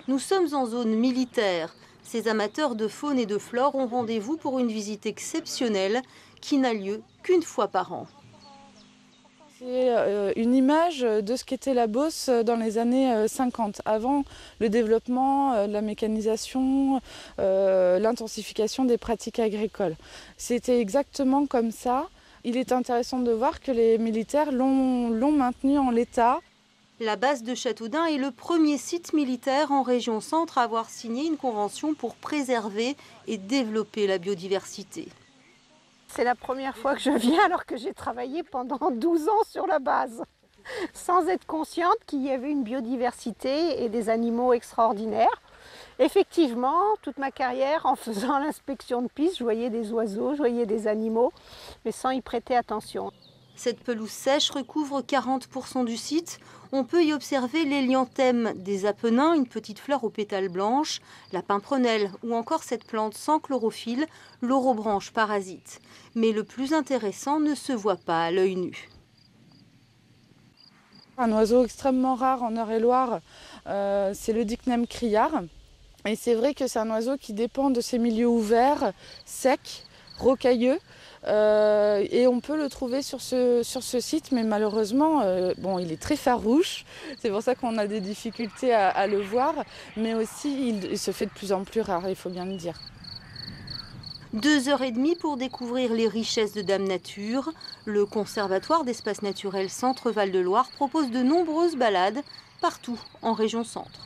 Nous sommes en zone militaire. Ces amateurs de faune et de flore ont rendez-vous pour une visite exceptionnelle qui n'a lieu qu'une fois par an. C'est une image de ce qu'était la Beauce dans les années 50, avant le développement de la mécanisation, l'intensification des pratiques agricoles. C'était exactement comme ça. Il est intéressant de voir que les militaires l'ont maintenu en l'état. La base de Châteaudun est le premier site militaire en région centre à avoir signé une convention pour préserver et développer la biodiversité. C'est la première fois que je viens alors que j'ai travaillé pendant 12 ans sur la base, sans être consciente qu'il y avait une biodiversité et des animaux extraordinaires. Effectivement, toute ma carrière, en faisant l'inspection de piste, je voyais des oiseaux, je voyais des animaux, mais sans y prêter attention. Cette pelouse sèche recouvre 40% du site. On peut y observer l'hélianthème des Apennins, une petite fleur aux pétales blanches, la pimprenelle ou encore cette plante sans chlorophylle, l'orobranche parasite. Mais le plus intéressant ne se voit pas à l'œil nu. Un oiseau extrêmement rare en Eure-et-Loir, c'est le Dicnem criard. Et c'est vrai que c'est un oiseau qui dépend de ces milieux ouverts, secs, rocailleux. Et on peut le trouver sur ce site, mais malheureusement, bon, il est très farouche. C'est pour ça qu'on a des difficultés à le voir. Mais aussi, il se fait de plus en plus rare, il faut bien le dire. 2 heures et demie pour découvrir les richesses de Dame Nature. Le Conservatoire d'espaces naturels Centre Val de Loire propose de nombreuses balades partout en région centre.